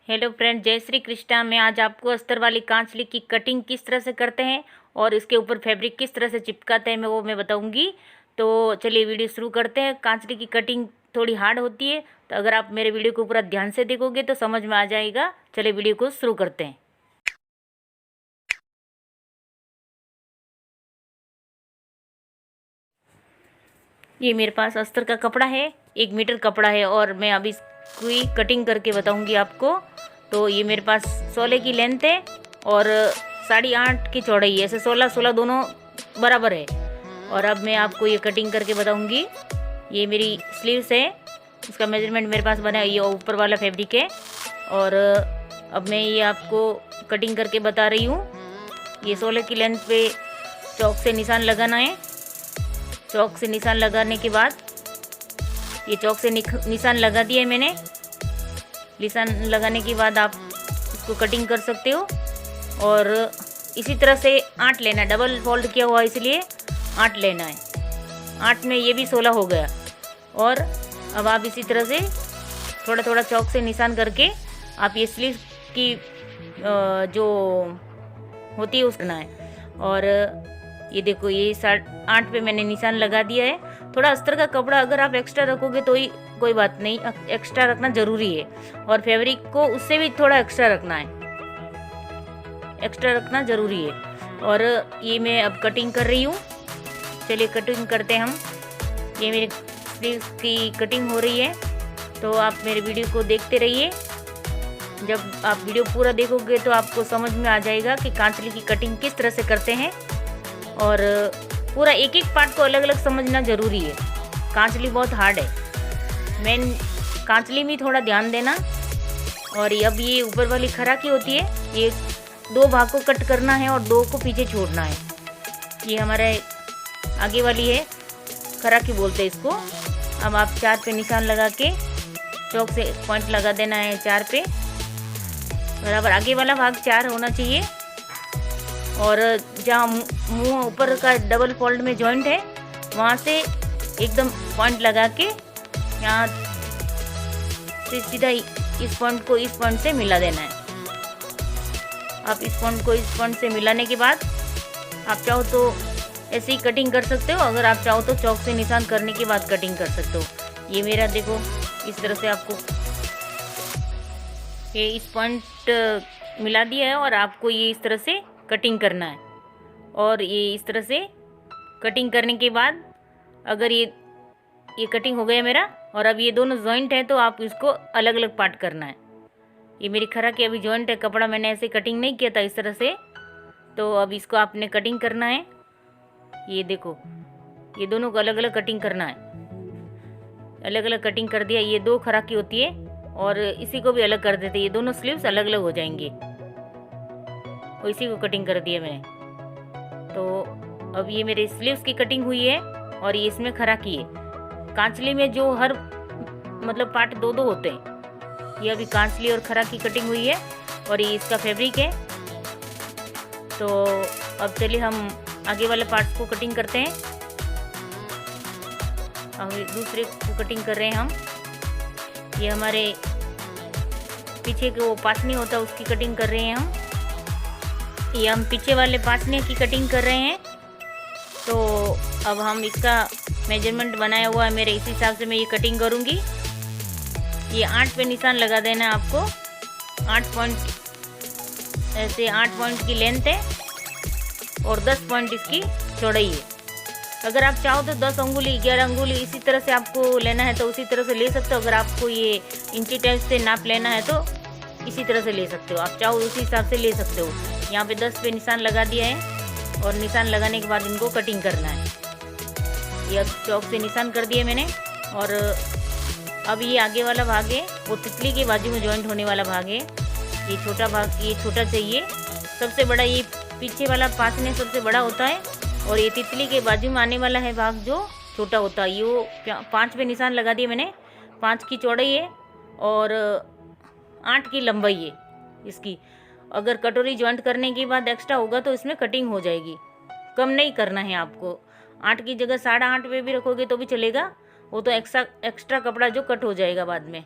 Hello friend, जय श्री कृष्णा। मैं आज आपको अस्तर वाली कांचली की कटिंग किस तरह से करते हैं और इसके ऊपर फैब्रिक किस तरह से चिपकाते हैं मैं बताऊंगी। तो चलिए वीडियो शुरू करते हैं। कांचली की कटिंग थोड़ी हार्ड होती है, तो अगर आप मेरे वीडियो को पूरा ध्यान से देखोगे तो समझ में आ जाएगा। चलिए वीडियो को शुरू करते हैं। ये मेरे पास अस्तर का कपड़ा है, 1 मीटर कपड़ा है और मैं अभी इसकी कटिंग करके बताऊंगी आपको। तो ये मेरे पास 16 की लेंथ है और 8.5 की चौड़ाई है। ऐसे 16-16 दोनों बराबर है। और अब मैं आपको ये कटिंग करके बताऊंगी। ये मेरी स्लीव्स है, इसका मेजरमेंट मेरे पास बना है। ये ऊपर वाला फैब्रिक है और अब मैं ये आपको कटिंग करके बता रही हूँ। ये 16 की लेंथ पे चौक से निशान लगाना है। चौक से निशान लगाने के बाद ये चौक से निशान लगा दिया है मैंने। निशान लगाने के बाद आप इसको कटिंग कर सकते हो और इसी तरह से 8 लेना, डबल फोल्ड किया हुआ इसलिए 8 लेना है। 8 में ये भी 16 हो गया। और अब आप इसी तरह से थोड़ा थोड़ा चौक से निशान करके आप ये स्लीव की जो होती है उसको करना है। और ये देखो, ये 8 पे मैंने निशान लगा दिया है। थोड़ा अस्तर का कपड़ा अगर आप एक्स्ट्रा रखोगे तो ही कोई बात नहीं, एक्स्ट्रा रखना ज़रूरी है। और फैब्रिक को उससे भी थोड़ा एक्स्ट्रा रखना है, एक्स्ट्रा रखना ज़रूरी है। और ये मैं अब कटिंग कर रही हूँ। चलिए कटिंग करते हैं हम। ये मेरी स्लीव्स की कटिंग हो रही है, तो आप मेरे वीडियो को देखते रहिए। जब आप वीडियो पूरा देखोगे तो आपको समझ में आ जाएगा कि कांचली की कटिंग किस तरह से करते हैं। और पूरा एक एक पार्ट को अलग अलग समझना ज़रूरी है। कांचली बहुत हार्ड है, मेन कांचली में थोड़ा ध्यान देना। और अब ये ऊपर वाली खरा की होती है, ये 2 भाग को कट करना है और 2 को पीछे छोड़ना है। ये हमारे आगे वाली है, खरा की बोलते हैं इसको। अब आप 4 पे निशान लगा के चौक से पॉइंट लगा देना है 4 पे बराबर। आगे वाला भाग 4 होना चाहिए। और जहाँ मुंह ऊपर का डबल फोल्ड में जॉइंट है वहाँ से एकदम पॉइंट लगा के यहाँ से सीधा इस पॉइंट को इस पॉइंट से मिला देना है। आप इस पॉइंट को इस पॉइंट से मिलाने के बाद आप चाहो तो ऐसे ही कटिंग कर सकते हो। अगर आप चाहो तो चौक से निशान करने के बाद कटिंग कर सकते हो। ये मेरा देखो, इस तरह से आपको ये इस पॉइंट मिला दिया है और आपको ये इस तरह से कटिंग करना है। और ये इस तरह से कटिंग करने के बाद अगर ये कटिंग हो गया मेरा, और अब ये दोनों जॉइंट है तो आप इसको अलग अलग पार्ट करना है। ये मेरी खरा की अभी जॉइंट है, कपड़ा मैंने ऐसे कटिंग नहीं किया था इस तरह से। तो अब इसको आपने कटिंग करना है। ये देखो, ये दोनों को अलग अलग कटिंग करना है। अलग अलग कटिंग कर दिया। ये 2 खरा की होती है और इसी को भी अलग कर देते, ये दोनों स्लीव्स अलग अलग हो जाएंगे। और इसी को कटिंग कर दिया मैंने। तो अब ये मेरे स्लीव्स की कटिंग हुई है और ये इसमें खरा की है। कांचली में जो हर मतलब पार्ट 2-2 होते हैं, ये अभी कांचली और खरा की कटिंग हुई है और ये इसका फैब्रिक है। तो अब चलिए हम आगे वाले पार्ट्स को कटिंग करते हैं। अब दूसरे को कटिंग कर रहे हैं हम। ये हमारे पीछे के वो पासनी होता है उसकी कटिंग कर रहे हैं हम। ये हम पीछे वाले पासने की कटिंग कर रहे हैं। तो अब हम इसका मेजरमेंट बनाया हुआ है मेरे, इस हिसाब से मैं ये कटिंग करूँगी। ये 8 पे निशान लगा देना है आपको। 8 पॉइंट, ऐसे 8 पॉइंट की लेंथ है और 10 पॉइंट इसकी चौड़ाई है। अगर आप चाहो तो 10 अंगुली 11 अंगुली इसी तरह से आपको लेना है तो उसी तरह से ले सकते हो। अगर आपको ये इंची टेप से नाप लेना है तो इसी तरह से ले सकते हो। आप चाहो उसी हिसाब से ले सकते हो। यहाँ पे 10 पे निशान लगा दिया है और निशान लगाने के बाद इनको कटिंग करना है। ये अब चौक से निशान कर दिए मैंने। और अब ये आगे वाला भाग है, वो तितली के बाजू में जॉइंट होने वाला भाग है। ये छोटा भाग, ये छोटा चाहिए। सबसे बड़ा ये पीछे वाला पासने सबसे बड़ा होता है और ये तितली के बाजू में आने वाला है भाग जो छोटा होता है। ये 5 पे निशान लगा दिए मैंने। 5 की चौड़ाई है और 8 की लंबाई है इसकी। अगर कटोरी जॉइंट करने के बाद एक्स्ट्रा होगा तो इसमें कटिंग हो जाएगी। कम नहीं करना है आपको। 8 की जगह 8.5 पे भी रखोगे तो भी चलेगा, वो तो एक्स्ट्रा कपड़ा जो कट हो जाएगा बाद में।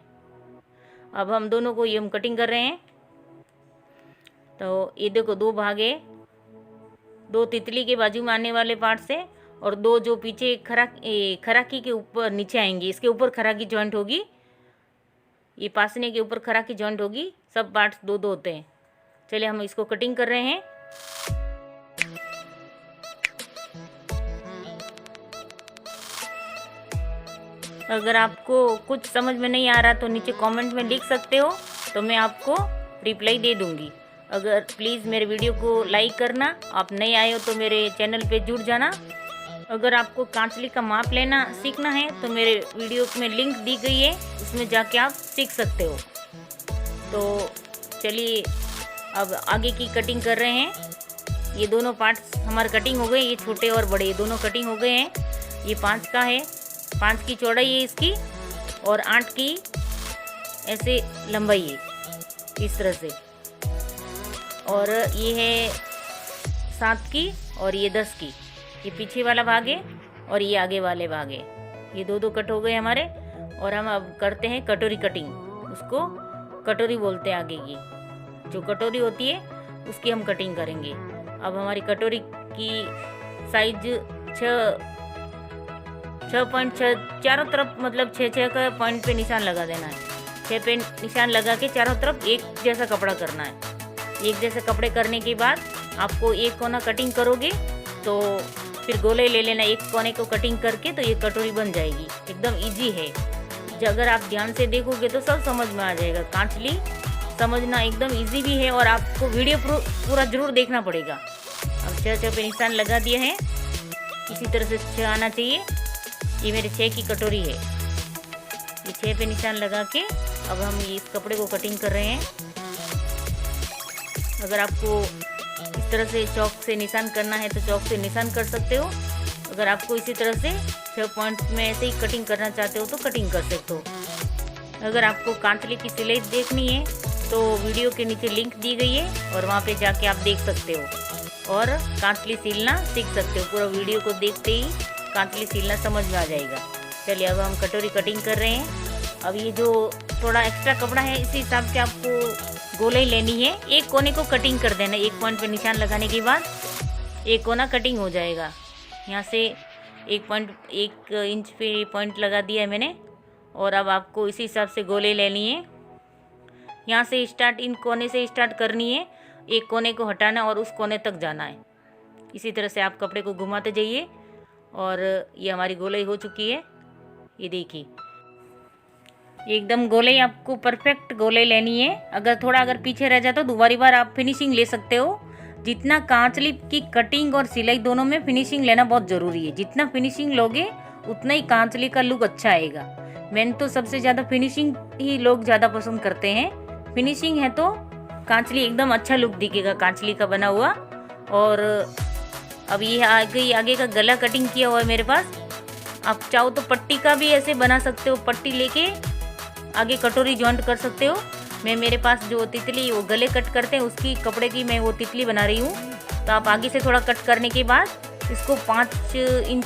अब हम दोनों को ये हम कटिंग कर रहे हैं। तो ये देखो 2 भाग है, 2 तितली के बाजू में आने वाले पार्ट से और 2 जो पीछे खराकी के ऊपर नीचे आएंगी, इसके ऊपर खराकी जॉइंट होगी, ये पासने के ऊपर खराकी जॉइंट होगी। सब पार्ट्स 2-2 होते हैं। चलिए हम इसको कटिंग कर रहे हैं। अगर आपको कुछ समझ में नहीं आ रहा तो नीचे कमेंट में लिख सकते हो, तो मैं आपको रिप्लाई दे दूंगी। अगर प्लीज़ मेरे वीडियो को लाइक करना, आप नए आए हो तो मेरे चैनल पे जुड़ जाना। अगर आपको कांचली का माप लेना सीखना है तो मेरे वीडियो में लिंक दी गई है, उसमें जाके आप सीख सकते हो। तो चलिए अब आगे की कटिंग कर रहे हैं। ये दोनों पार्ट्स हमारे कटिंग हो गए, ये छोटे और बड़े दोनों कटिंग हो गए हैं। ये 5 का है, 5 की चौड़ाई है इसकी और 8 की ऐसे लंबाई है, इस तरह से। और ये है 7 की और ये 10 की। ये पीछे वाला भाग है और ये आगे वाले भाग है। ये 2-2 कट हो गए हमारे। और हम अब करते हैं कटोरी कटिंग। उसको कटोरी बोलते हैं। आगे की जो कटोरी होती है उसकी हम कटिंग करेंगे। अब हमारी कटोरी की साइज 6.6 चारों तरफ, मतलब 6 का पॉइंट पे निशान लगा देना है। 6 पे निशान लगा के चारों तरफ एक जैसा कपड़ा करना है। एक जैसे कपड़े करने के बाद आपको एक कोना कटिंग करोगे तो फिर गोले ले लेना, एक कोने को कटिंग करके, तो ये कटोरी बन जाएगी। एकदम इजी है। अगर आप ध्यान से देखोगे तो सब समझ में आ जाएगा। कांचली समझना एकदम इजी भी है और आपको वीडियो पूरा जरूर देखना पड़ेगा। अब 6 पे निशान लगा दिया है, इसी तरह से 6 आना चाहिए। ये मेरे 6 की कटोरी है। ये 6 पे निशान लगा के अब हम इस कपड़े को कटिंग कर रहे हैं। अगर आपको इस तरह से चौक से निशान करना है तो चौक से निशान कर सकते हो। अगर आपको इसी तरह से 6 पॉइंट में ऐसे ही कटिंग करना चाहते हो तो कटिंग कर सकते हो। अगर आपको कांचली की सिलाई देखनी है तो वीडियो के नीचे लिंक दी गई है और वहाँ पे जाके आप देख सकते हो और कांचली सिलना सीख सकते हो। पूरा वीडियो को देखते ही कांचली सिलना समझ में आ जाएगा। चलिए अब हम कटोरी कटिंग कर रहे हैं। अब ये जो थोड़ा एक्स्ट्रा कपड़ा है इसी हिसाब से आपको गोलाई लेनी है। एक कोने को कटिंग कर देना। एक पॉइंट पे निशान लगाने के बाद एक कोना कटिंग हो जाएगा। यहाँ से 1 इंच पे पॉइंट लगा दिया है मैंने। और अब आपको इसी हिसाब से गोले लेनी है। यहाँ से स्टार्ट, इन कोने से स्टार्ट करनी है, एक कोने को हटाना और उस कोने तक जाना है। इसी तरह से आप कपड़े को घुमाते जाइए। और ये हमारी गोलाई हो चुकी है। ये देखिए एकदम गोलाई आपको परफेक्ट गोलाई लेनी है। अगर पीछे रह जाता तो दोबारी बार आप फिनिशिंग ले सकते हो। जितना कांचली की कटिंग और सिलाई दोनों में फिनिशिंग लेना बहुत ज़रूरी है। जितना फिनिशिंग लोगे उतना ही कांचली का लुक अच्छा आएगा। मैंने तो सबसे ज़्यादा फिनिशिंग ही लोग ज़्यादा पसंद करते हैं। फिनिशिंग है तो कांचली एकदम अच्छा लुक दिखेगा कांचली का बना हुआ। और अब ये आगे का गला कटिंग किया हुआ है मेरे पास। आप चाहो तो पट्टी का भी ऐसे बना सकते हो। पट्टी लेके आगे कटोरी जॉइंट कर सकते हो। मेरे पास जो तितली वो गले कट करते हैं उसकी कपड़े की मैं वो तितली बना रही हूँ। तो आप आगे से थोड़ा कट करने के बाद इसको 5 इंच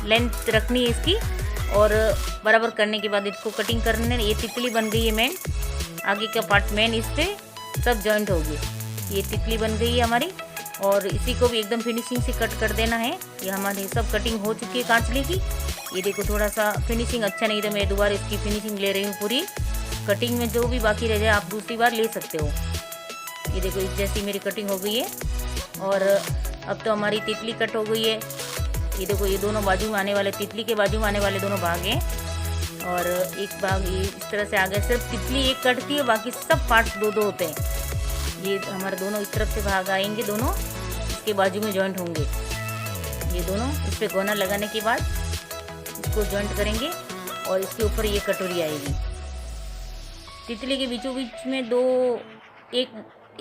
लेंथ रखनी है इसकी और बराबर करने के बाद इसको कटिंग करने। ये तितली बन गई है मेन, आगे का पार्ट मेन इस पे सब जॉइंट हो गए। ये तितली बन गई है हमारी और इसी को भी एकदम फिनिशिंग से कट कर देना है। ये हमारी सब कटिंग हो चुकी है कांचली की। ये देखो थोड़ा सा फिनिशिंग अच्छा नहीं था, मैं दोबारा इसकी फिनिशिंग ले रही हूँ पूरी। कटिंग में जो भी बाकी रह जाए आप दूसरी बार ले सकते हो। ये देखो इस जैसी मेरी कटिंग हो गई है और अब तो हमारी तितली कट हो गई है। ये देखो ये दोनों बाजू में आने वाले, तितली के बाजू में आने वाले दोनों भाग हैं और एक भाग ये इस तरह से आ गया। सिर्फ तितली एक कटती है, बाकी सब पार्ट्स 2-2 होते हैं। ये हमारे दोनों इस तरफ से भाग आएंगे, दोनों इसके बाजू में जॉइंट होंगे। ये दोनों इस पर गोना लगाने के बाद इसको जॉइंट करेंगे और इसके ऊपर ये कटोरी आएगी। तितली के बीचों बीच में एक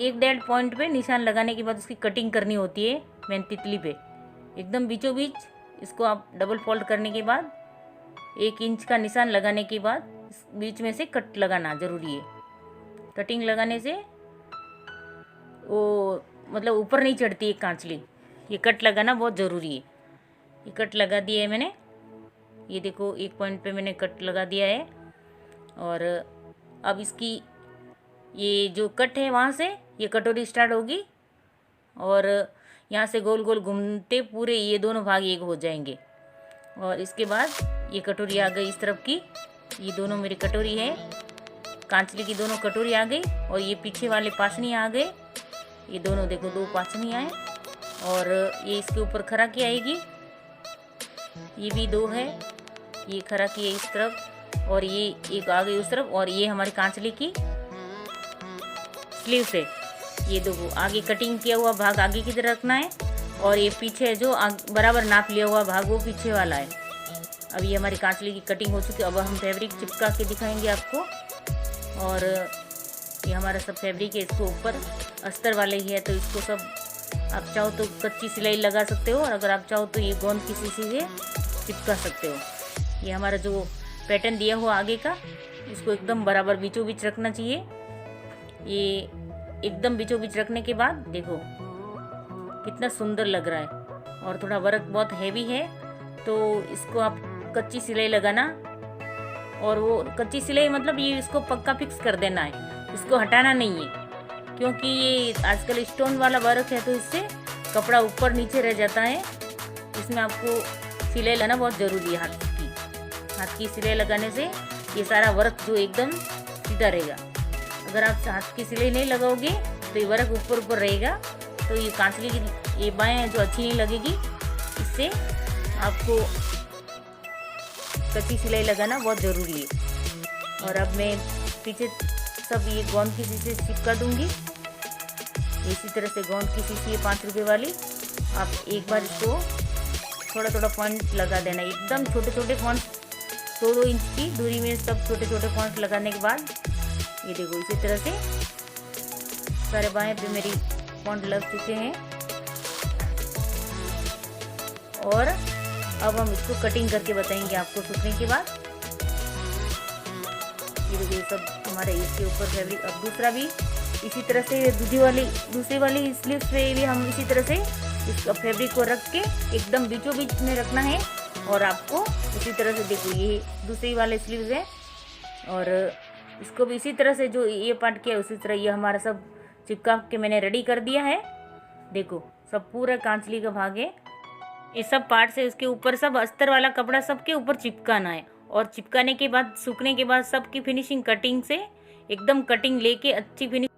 1.5 पॉइंट पे निशान लगाने के बाद उसकी कटिंग करनी होती है मेन तितली पे। एकदम बीचों बीच इसको आप डबल फोल्ड करने के बाद 1 इंच का निशान लगाने के बाद इस बीच में से कट लगाना ज़रूरी है। कटिंग लगाने से वो मतलब ऊपर नहीं चढ़ती है कांचली। ये कट लगाना बहुत ज़रूरी है। ये कट लगा दिया है मैंने। ये देखो 1 पॉइंट पे मैंने कट लगा दिया है और अब इसकी ये जो कट है वहाँ से ये कटोरी स्टार्ट होगी और यहाँ से गोल गोल घूमते पूरे ये दोनों भाग एक हो जाएंगे। और इसके बाद ये कटोरी आ गई इस तरफ की, ये दोनों मेरी कटोरी है, कांचली की दोनों कटोरी आ गई। और ये पीछे वाले पाचनी आ गए, ये दोनों देखो 2 पाचनी आए। और ये इसके ऊपर खराकी आएगी, ये भी 2 है, ये खराकी है इस तरफ और ये एक आ गई उस तरफ। और ये हमारी कांचली की स्लीव से ये दो आगे कटिंग किया हुआ भाग आगे की तरफ रखना है और ये पीछे जो बराबर नाप लिया हुआ भाग वो पीछे वाला है। अब ये हमारी कांचली की कटिंग हो चुकी है। अब हम फैब्रिक चिपका के दिखाएंगे आपको। और ये हमारा सब फैब्रिक है, इसको ऊपर अस्तर वाले ही है तो इसको सब आप चाहो तो कच्ची सिलाई लगा सकते हो और अगर आप चाहो तो ये गोंद की शीशी से चिपका सकते हो। ये हमारा जो पैटर्न दिया हुआ आगे का, इसको एकदम बराबर बीचों बीच रखना चाहिए। ये एकदम बीचों बीच रखने के बाद देखो कितना सुंदर लग रहा है। और थोड़ा वर्क बहुत हैवी है तो इसको आप कच्ची सिलाई लगाना, और वो कच्ची सिलाई मतलब ये इसको पक्का फिक्स कर देना है, इसको हटाना नहीं है क्योंकि ये आजकल स्टोन वाला वर्क है तो इससे कपड़ा ऊपर नीचे रह जाता है। इसमें आपको सिलाई लगाना बहुत ज़रूरी है। हाथ की सिलाई लगाने से ये सारा वर्क जो एकदम सीधा रहेगा। अगर आप हाथ की सिलाई नहीं लगाओगे तो ये वर्क ऊपर ऊपर रहेगा तो ये कांचली की ये बाएं जो अच्छी नहीं लगेगी। इससे आपको कच्ची सिलाई लगाना बहुत ज़रूरी है। और अब मैं पीछे सब ये गोंद की शीशी चिपका दूंगी। इसी तरह से गोंद की शीशी है 5 रुपये वाली। आप एक बार इसको थोड़ा थोड़ा पॉइंट लगा देना, एकदम छोटे छोटे पॉइंट 2-2 इंच की दूरी में सब छोटे छोटे पॉइंट लगाने के बाद ये देखो इसी तरह से सारे बाएं पे मेरी पॉइंट लग चुके हैं। और अब हम इसको कटिंग करके बताएंगे आपको सूखने के बाद। ये देखो ये सब हमारे इसके ऊपर फैब्रिक। अब दूसरा भी इसी तरह से दूसरी वाली स्लीव्स पे भी हम इसी तरह से इस फैब्रिक को रख के एकदम बीचों बीच में रखना है। और आपको इसी तरह से देखो ये दूसरी वाले स्लीव्स है और इसको भी इसी तरह से जो ये पार्ट किया है उसी तरह ये हमारा सब चिपका के मैंने रेडी कर दिया है। देखो सब पूरा कांचली का भाग है। ये सब पार्ट से उसके ऊपर सब अस्तर वाला कपड़ा सबके ऊपर चिपकाना है। और चिपकाने के बाद सूखने के बाद सबकी फिनिशिंग कटिंग से एकदम कटिंग लेके अच्छी फिनिशिंग